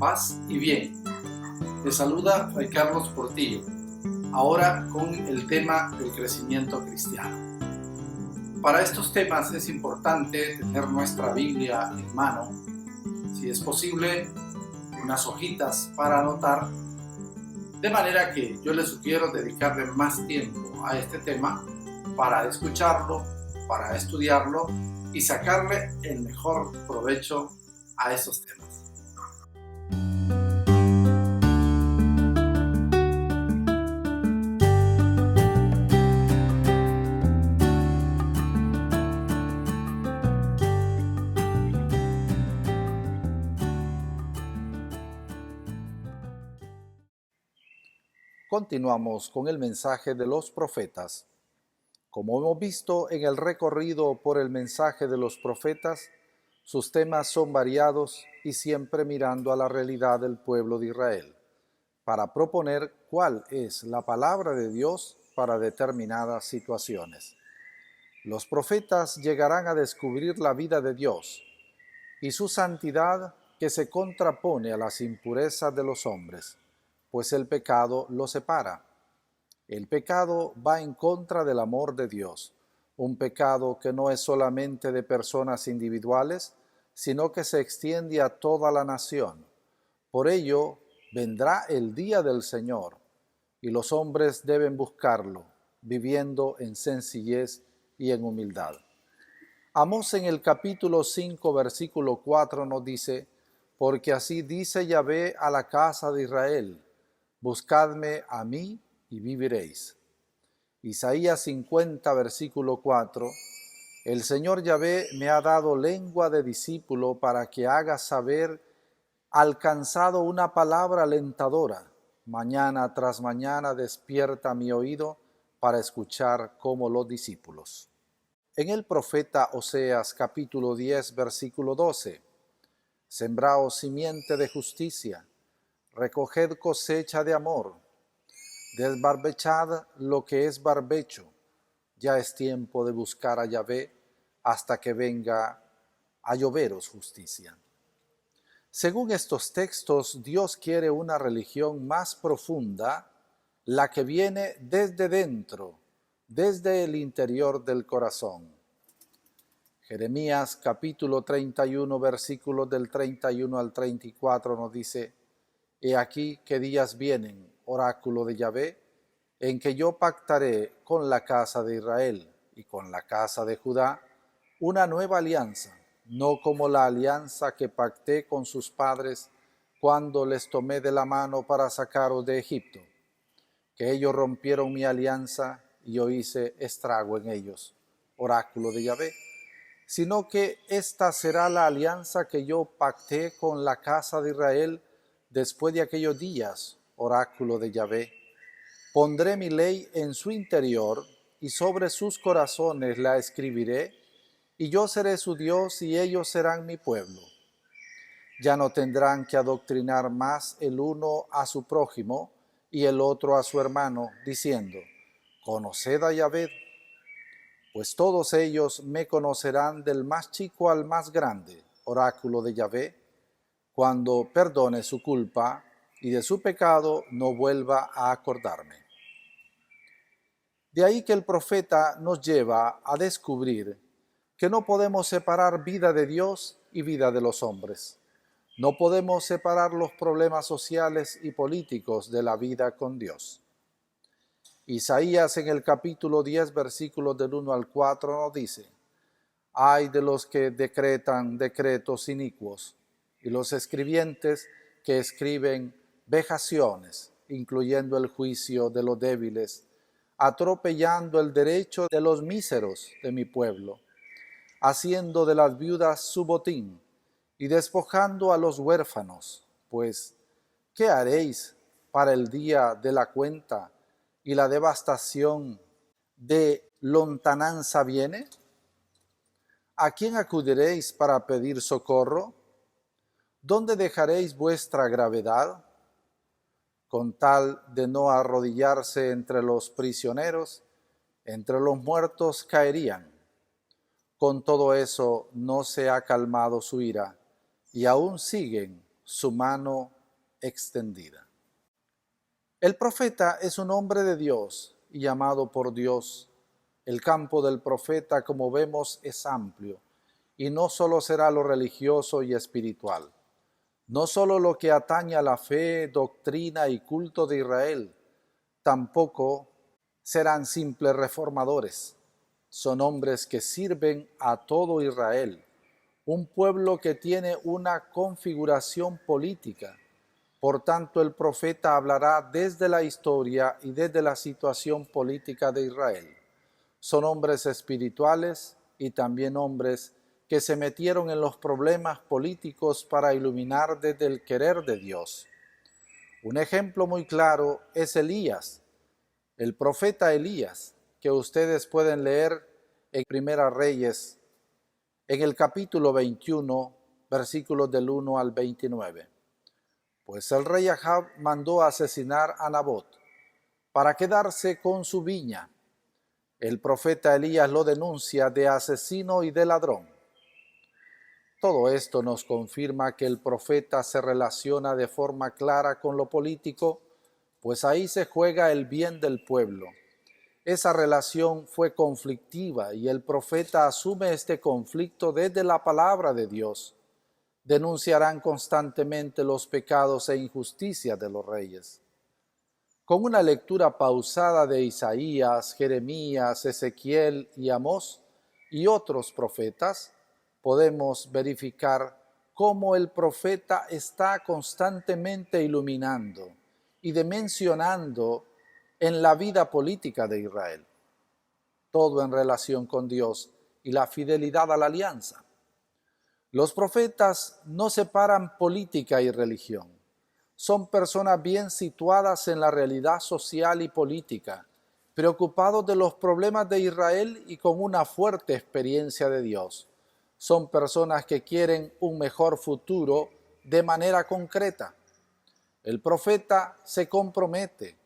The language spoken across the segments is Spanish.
Paz y bien. Les saluda Fray Carlos Portillo, ahora con el tema del crecimiento cristiano. Para estos temas es importante tener nuestra Biblia en mano, si es posible, unas hojitas para anotar, de manera que yo les sugiero dedicarle más tiempo a este tema para escucharlo, para estudiarlo y sacarle el mejor provecho a estos temas. Continuamos con el mensaje de los profetas. Como hemos visto en el recorrido por el mensaje de los profetas, sus temas son variados y siempre mirando a la realidad del pueblo de Israel, para proponer cuál es la palabra de Dios para determinadas situaciones. Los profetas llegarán a descubrir la vida de Dios y su santidad que se contrapone a las impurezas de los hombres, pues el pecado los separa. El pecado va en contra del amor de Dios, un pecado que no es solamente de personas individuales, sino que se extiende a toda la nación. Por ello, vendrá el día del Señor, y los hombres deben buscarlo, viviendo en sencillez y en humildad. Amós en el capítulo 5, versículo 4 nos dice: porque así dice Yahvé a la casa de Israel, buscadme a mí y viviréis. Isaías 50, versículo 4, el Señor Yahvé me ha dado lengua de discípulo para que haga saber alcanzado una palabra alentadora. Mañana tras mañana despierta mi oído para escuchar como los discípulos. En el profeta Oseas capítulo 10, versículo 12, sembraos simiente de justicia, recoged cosecha de amor, desbarbechad lo que es barbecho, ya es tiempo de buscar a Yahvé hasta que venga a lloveros justicia. Según estos textos, Dios quiere una religión más profunda, la que viene desde dentro, desde el interior del corazón. Jeremías capítulo 31, versículos del 31 al 34 nos dice: he aquí que días vienen, oráculo de Yahvé, en que yo pactaré con la casa de Israel y con la casa de Judá una nueva alianza, no como la alianza que pacté con sus padres cuando les tomé de la mano para sacaros de Egipto, que ellos rompieron mi alianza y yo hice estrago en ellos, oráculo de Yahvé, sino que esta será la alianza que yo pacté con la casa de Israel después de aquellos días, oráculo de Yahvé. Pondré mi ley en su interior y sobre sus corazones la escribiré, y yo seré su Dios y ellos serán mi pueblo. Ya no tendrán que adoctrinar más el uno a su prójimo y el otro a su hermano, diciendo: conoced a Yahvé, pues todos ellos me conocerán del más chico al más grande, oráculo de Yahvé, cuando perdone su culpa y de su pecado no vuelva a acordarme. De ahí que el profeta nos lleva a descubrir que no podemos separar vida de Dios y vida de los hombres. No podemos separar los problemas sociales y políticos de la vida con Dios. Isaías en el capítulo 10, versículos del 1 al 4 nos dice: ay de los que decretan decretos inicuos y los escribientes que escriben vejaciones, incluyendo el juicio de los débiles, atropellando el derecho de los míseros de mi pueblo, haciendo de las viudas su botín y despojando a los huérfanos. Pues, ¿qué haréis para el día de la cuenta y la devastación de lontananza viene? ¿A quién acudiréis para pedir socorro? ¿Dónde dejaréis vuestra gravedad? Con tal de no arrodillarse entre los prisioneros, entre los muertos caerían. Con todo eso no se ha calmado su ira, y aún siguen su mano extendida. El profeta es un hombre de Dios y llamado por Dios. El campo del profeta, como vemos, es amplio y no solo será lo religioso y espiritual, no solo lo que atañe a la fe, doctrina y culto de Israel, tampoco serán simples reformadores. Son hombres que sirven a todo Israel, un pueblo que tiene una configuración política. Por tanto, el profeta hablará desde la historia y desde la situación política de Israel. Son hombres espirituales y también hombres que se metieron en los problemas políticos para iluminar desde el querer de Dios. Un ejemplo muy claro es Elías, el profeta Elías, que ustedes pueden leer en Primera Reyes, en el capítulo 21, versículos del 1 al 29. Pues el rey Ahab mandó asesinar a Nabot para quedarse con su viña. El profeta Elías lo denuncia de asesino y de ladrón. Todo esto nos confirma que el profeta se relaciona de forma clara con lo político, pues ahí se juega el bien del pueblo. Esa relación fue conflictiva y el profeta asume este conflicto desde la palabra de Dios. Denunciarán constantemente los pecados e injusticias de los reyes. Con una lectura pausada de Isaías, Jeremías, Ezequiel y Amós y otros profetas, podemos verificar cómo el profeta está constantemente iluminando y dimensionando en la vida política de Israel, todo en relación con Dios y la fidelidad a la alianza. Los profetas no separan política y religión. Son personas bien situadas en la realidad social y política, preocupados de los problemas de Israel y con una fuerte experiencia de Dios. Son personas que quieren un mejor futuro de manera concreta. El profeta se compromete,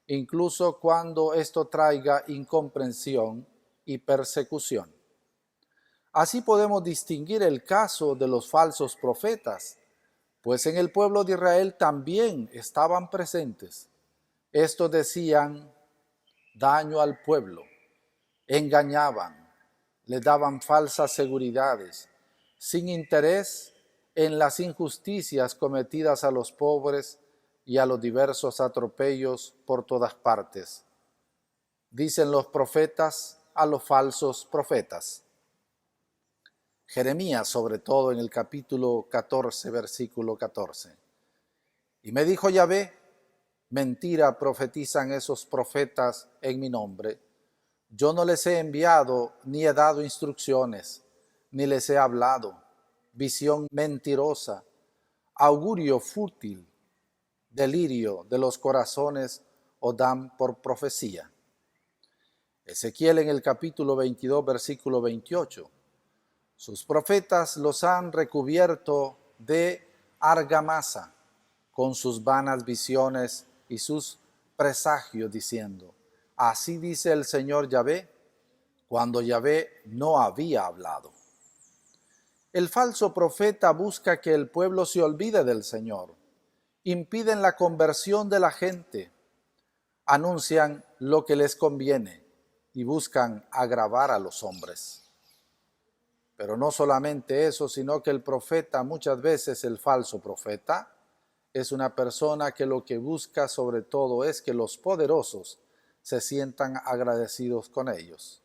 incluso cuando esto traiga incomprensión y persecución. Así podemos distinguir el caso de los falsos profetas, pues en el pueblo de Israel también estaban presentes. Estos decían daño al pueblo, engañaban, le daban falsas seguridades, sin interés en las injusticias cometidas a los pobres y a los diversos atropellos por todas partes. Dicen los profetas a los falsos profetas. Jeremías, sobre todo en el capítulo 14, versículo 14. Y me dijo Yahvé, mentira profetizan esos profetas en mi nombre. Yo no les he enviado ni he dado instrucciones, ni les he hablado. Visión mentirosa, augurio fútil, delirio de los corazones o dan por profecía. Ezequiel en el capítulo 22, versículo 28. Sus profetas los han recubierto de argamasa con sus vanas visiones y sus presagios, diciendo, así dice el Señor Yahvé, cuando Yahvé no había hablado. El falso profeta busca que el pueblo se olvide del Señor, impiden la conversión de la gente, anuncian lo que les conviene y buscan agravar a los hombres. Pero no solamente eso, sino que el profeta, muchas veces el falso profeta, es una persona que lo que busca sobre todo es que los poderosos se sientan agradecidos con ellos.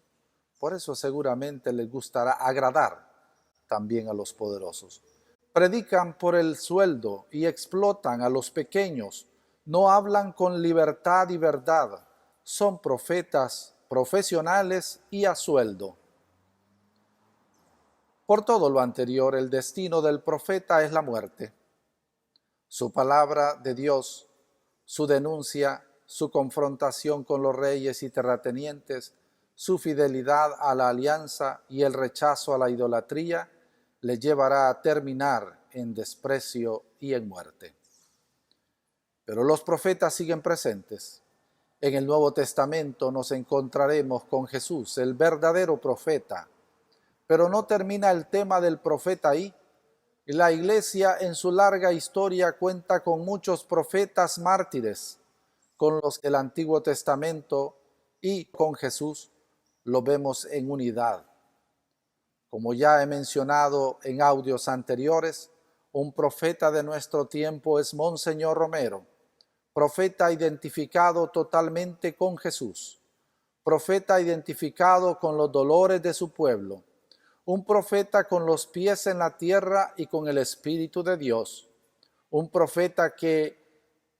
Por eso seguramente les gustará agradar también a los poderosos. Predican por el sueldo y explotan a los pequeños. No hablan con libertad y verdad. Son profetas profesionales y a sueldo. Por todo lo anterior, el destino del profeta es la muerte. Su palabra de Dios, su denuncia, su confrontación con los reyes y terratenientes, su fidelidad a la alianza y el rechazo a la idolatría, le llevará a terminar en desprecio y en muerte. Pero los profetas siguen presentes. En el Nuevo Testamento nos encontraremos con Jesús, el verdadero profeta. Pero no termina el tema del profeta ahí. Y la Iglesia en su larga historia cuenta con muchos profetas mártires, con los que el Antiguo Testamento y con Jesús lo vemos en unidad. Como ya he mencionado en audios anteriores, un profeta de nuestro tiempo es Monseñor Romero, profeta identificado totalmente con Jesús, profeta identificado con los dolores de su pueblo, un profeta con los pies en la tierra y con el Espíritu de Dios, un profeta que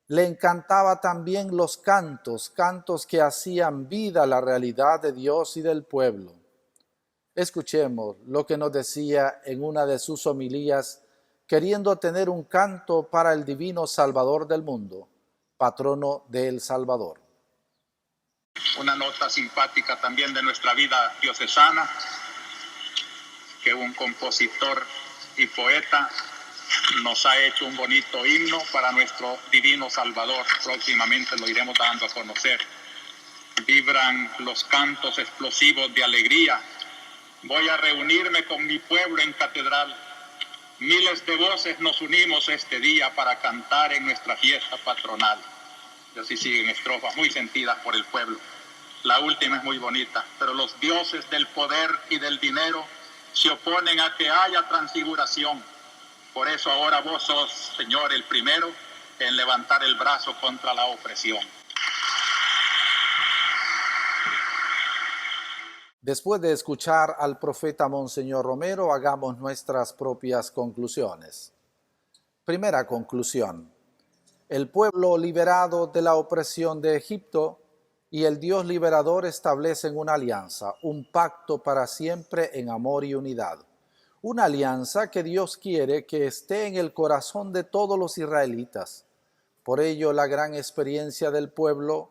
le encantaba también los cantos que hacían vida a la realidad de Dios y del pueblo. Escuchemos lo que nos decía en una de sus homilías, queriendo tener un canto para el divino Salvador del mundo, patrono de El Salvador. Una nota simpática también de nuestra vida diocesana, que un compositor y poeta nos ha hecho un bonito himno para nuestro divino Salvador. Próximamente lo iremos dando a conocer. Vibran los cantos explosivos de alegría. Voy a reunirme con mi pueblo en catedral. Miles de voces nos unimos este día para cantar en nuestra fiesta patronal. Y así siguen estrofas muy sentidas por el pueblo. La última es muy bonita. Pero los dioses del poder y del dinero se oponen a que haya transfiguración. Por eso ahora vos sos, Señor, el primero en levantar el brazo contra la opresión. Después de escuchar al profeta Monseñor Romero, hagamos nuestras propias conclusiones. Primera conclusión: el pueblo liberado de la opresión de Egipto y el Dios liberador establecen una alianza, un pacto para siempre en amor y unidad. Una alianza que Dios quiere que esté en el corazón de todos los israelitas. Por ello, la gran experiencia del pueblo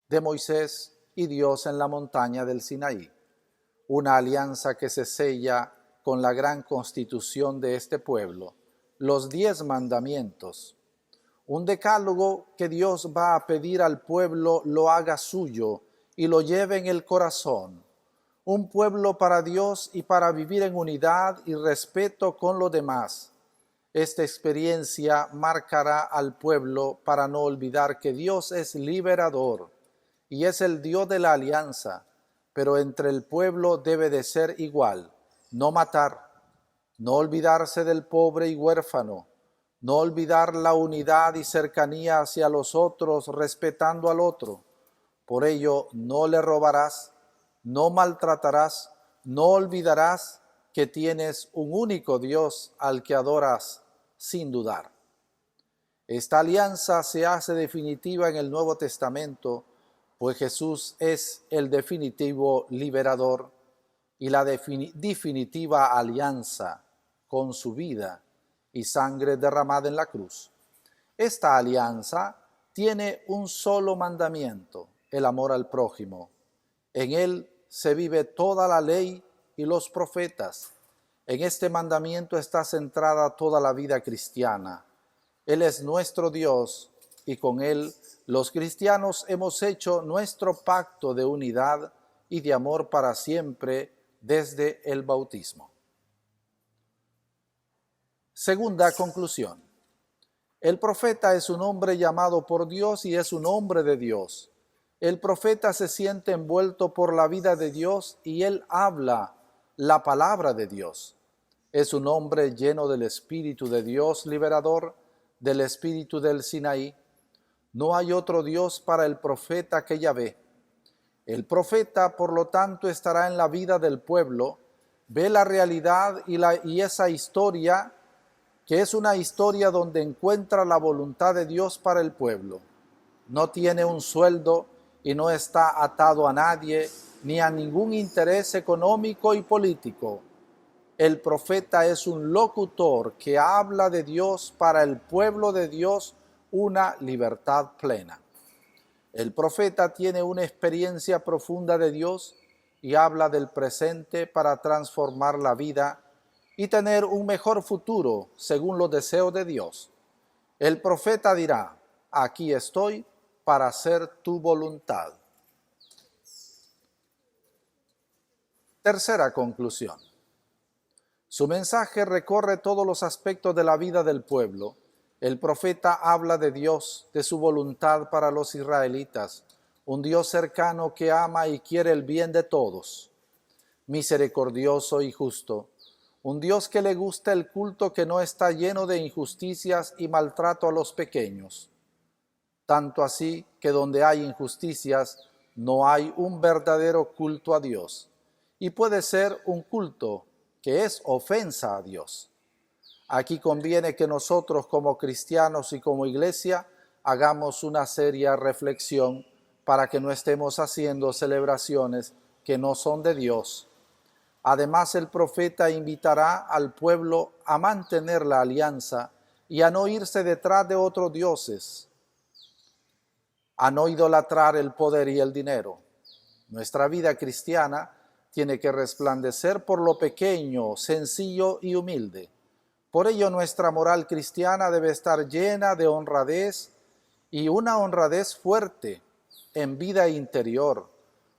de Moisés y Dios en la montaña del Sinaí. Una alianza que se sella con la gran constitución de este pueblo, los 10 mandamientos. Un decálogo que Dios va a pedir al pueblo lo haga suyo y lo lleve en el corazón. Un pueblo para Dios y para vivir en unidad y respeto con los demás. Esta experiencia marcará al pueblo para no olvidar que Dios es liberador y es el Dios de la alianza, pero entre el pueblo debe de ser igual: no matar, no olvidarse del pobre y huérfano, no olvidar la unidad y cercanía hacia los otros, respetando al otro. Por ello, no le robarás, no maltratarás, no olvidarás que tienes un único Dios al que adoras sin dudar. Esta alianza se hace definitiva en el Nuevo Testamento, pues Jesús es el definitivo liberador y la definitiva alianza con su vida y sangre derramada en la cruz. Esta alianza tiene un solo mandamiento: el amor al prójimo. En él se vive toda la ley y los profetas. En este mandamiento está centrada toda la vida cristiana. Él es nuestro Dios y con él los cristianos hemos hecho nuestro pacto de unidad y de amor para siempre desde el bautismo. Segunda conclusión: el profeta es un hombre llamado por Dios y es un hombre de Dios. El profeta se siente envuelto por la vida de Dios y él habla la palabra de Dios. Es un hombre lleno del Espíritu de Dios liberador, del Espíritu del Sinaí. No hay otro Dios para el profeta que Yahvé. El profeta, por lo tanto, estará en la vida del pueblo, ve la realidad y esa historia, que es una historia donde encuentra la voluntad de Dios para el pueblo. No tiene un sueldo y no está atado a nadie ni a ningún interés económico y político. El profeta es un locutor que habla de Dios para el pueblo de Dios, una libertad plena. El profeta tiene una experiencia profunda de Dios y habla del presente para transformar la vida y tener un mejor futuro según los deseos de Dios. El profeta dirá: aquí estoy para hacer tu voluntad. Tercera conclusión: Su mensaje recorre todos los aspectos de la vida del pueblo. El profeta habla de Dios, de su voluntad para los israelitas, un Dios cercano que ama y quiere el bien de todos, misericordioso y justo, un Dios que le gusta el culto que no está lleno de injusticias y maltrato a los pequeños. Tanto así que donde hay injusticias no hay un verdadero culto a Dios, y puede ser un culto que es ofensa a Dios. Aquí conviene que nosotros como cristianos y como iglesia hagamos una seria reflexión para que no estemos haciendo celebraciones que no son de Dios. Además, el profeta invitará al pueblo a mantener la alianza y a no irse detrás de otros dioses, a no idolatrar el poder y el dinero. Nuestra vida cristiana tiene que resplandecer por lo pequeño, sencillo y humilde. Por ello, nuestra moral cristiana debe estar llena de honradez y una honradez fuerte en vida interior,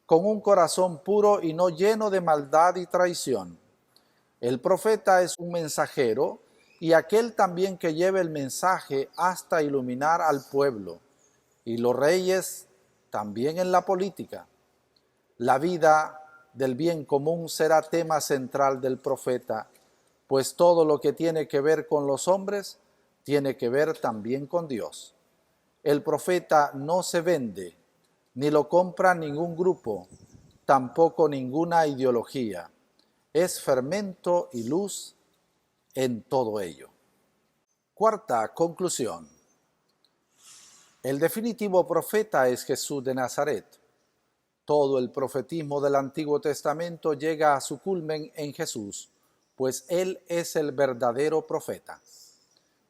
con un corazón puro y no lleno de maldad y traición. El profeta es un mensajero y aquel también que lleve el mensaje hasta iluminar al pueblo, y los reyes también en la política. La vida del bien común será tema central del profeta, pues todo lo que tiene que ver con los hombres tiene que ver también con Dios. El profeta no se vende, ni lo compra ningún grupo, tampoco ninguna ideología. Es fermento y luz en todo ello. Cuarta conclusión. El definitivo profeta es Jesús de Nazaret. Todo el profetismo del Antiguo Testamento llega a su culmen en Jesús, pues Él es el verdadero profeta.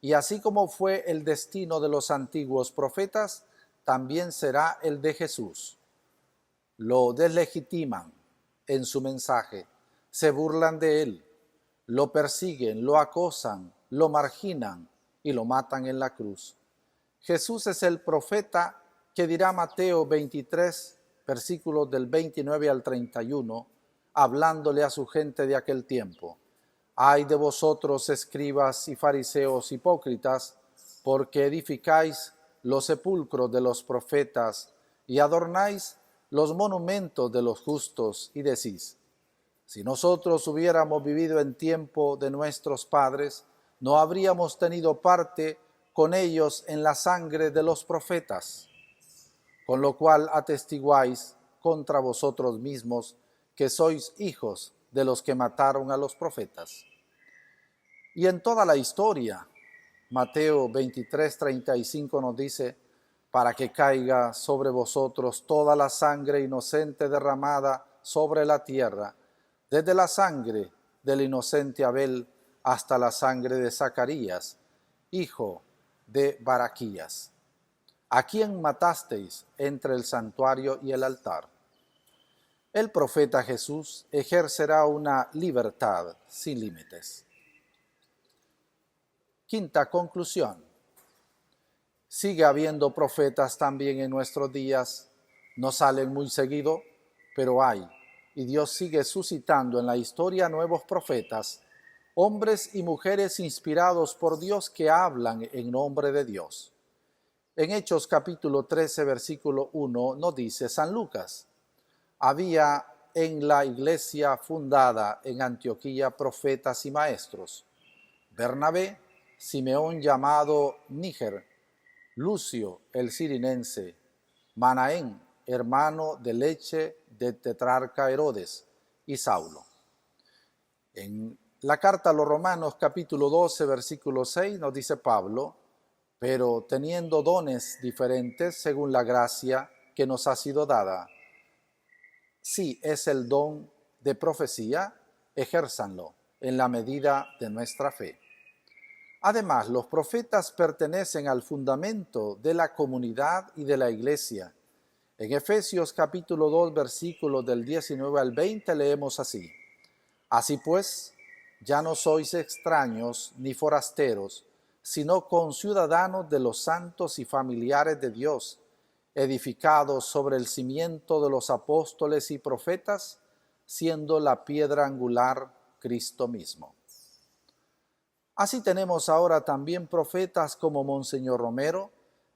Y así como fue el destino de los antiguos profetas, también será el de Jesús. Lo deslegitiman en su mensaje, se burlan de Él, lo persiguen, lo acosan, lo marginan y lo matan en la cruz. Jesús es el profeta que dirá Mateo 23, versículos del 29 al 31, hablándole a su gente de aquel tiempo. Ay de vosotros, escribas y fariseos hipócritas, porque edificáis los sepulcros de los profetas y adornáis los monumentos de los justos, y decís: si nosotros hubiéramos vivido en tiempo de nuestros padres, no habríamos tenido parte con ellos en la sangre de los profetas, con lo cual atestiguáis contra vosotros mismos que sois hijos de los que mataron a los profetas. Y en toda la historia, Mateo 23:35 nos dice: para que caiga sobre vosotros toda la sangre inocente derramada sobre la tierra, desde la sangre del inocente Abel hasta la sangre de Zacarías, hijo de Baraquías, a quien matasteis entre el santuario y el altar. El profeta Jesús ejercerá una libertad sin límites. Quinta conclusión. Sigue habiendo profetas también en nuestros días. No salen muy seguido, pero hay. Y Dios sigue suscitando en la historia nuevos profetas, hombres y mujeres inspirados por Dios que hablan en nombre de Dios. En Hechos capítulo 13, versículo 1 nos dice San Lucas: había en la iglesia fundada en Antioquía profetas y maestros: Bernabé, Simeón llamado Níger, Lucio el Cirinense, Manaén, hermano de leche del tetrarca Herodes, y Saulo. En la carta a los Romanos capítulo 12, versículo 6 nos dice Pablo: pero teniendo dones diferentes según la gracia que nos ha sido dada, si es el don de profecía, ejérzanlo en la medida de nuestra fe. Además, los profetas pertenecen al fundamento de la comunidad y de la iglesia. En Efesios capítulo 2, versículos del 19 al 20 leemos así: así pues, ya no sois extraños ni forasteros, sino conciudadanos de los santos y familiares de Dios, edificados sobre el cimiento de los apóstoles y profetas, siendo la piedra angular Cristo mismo. Así tenemos ahora también profetas como Monseñor Romero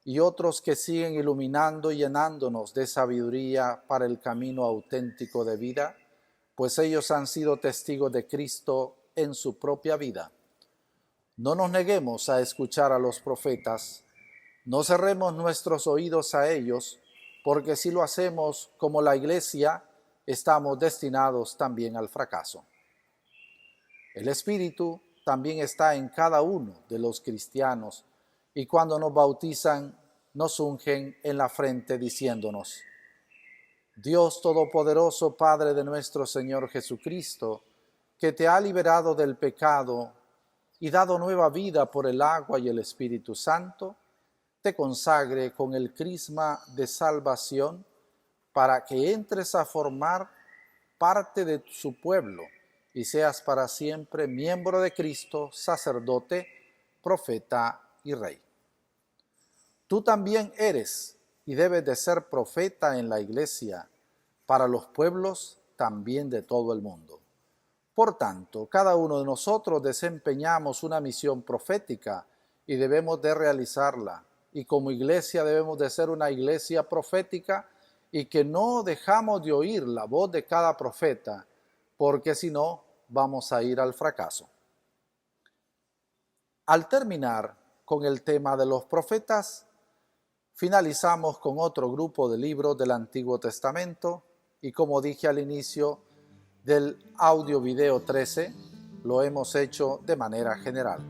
y otros que siguen iluminando y llenándonos de sabiduría para el camino auténtico de vida, pues ellos han sido testigos de Cristo en su propia vida. No nos neguemos a escuchar a los profetas, no cerremos nuestros oídos a ellos, porque si lo hacemos como la Iglesia, estamos destinados también al fracaso. El Espíritu también está en cada uno de los cristianos, y cuando nos bautizan, nos ungen en la frente diciéndonos: Dios Todopoderoso, Padre de nuestro Señor Jesucristo, que te ha liberado del pecado y dado nueva vida por el agua y el Espíritu Santo, te consagre con el crisma de salvación para que entres a formar parte de su pueblo y seas para siempre miembro de Cristo, sacerdote, profeta y rey. Tú también eres y debes de ser profeta en la Iglesia para los pueblos también de todo el mundo. Por tanto, cada uno de nosotros desempeñamos una misión profética y debemos de realizarla. Y como iglesia debemos de ser una iglesia profética y que no dejamos de oír la voz de cada profeta, porque si no, vamos a ir al fracaso. Al terminar con el tema de los profetas, finalizamos con otro grupo de libros del Antiguo Testamento y como dije al inicio del audio video 13, lo hemos hecho de manera general.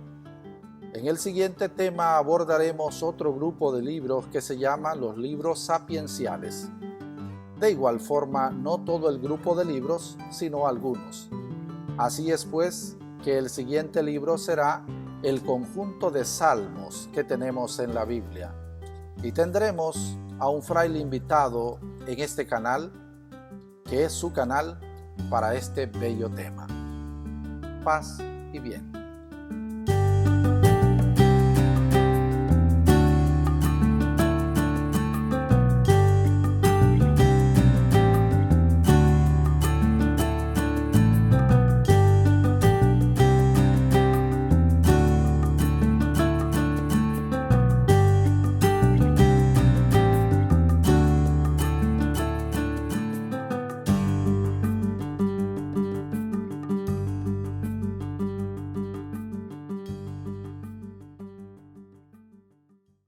En el siguiente tema abordaremos otro grupo de libros que se llaman los libros sapienciales. De igual forma, no todo el grupo de libros, sino algunos. Así es pues que el siguiente libro será el conjunto de salmos que tenemos en la Biblia. Y tendremos a un fraile invitado en este canal, que es su canal para este bello tema. Paz y bien.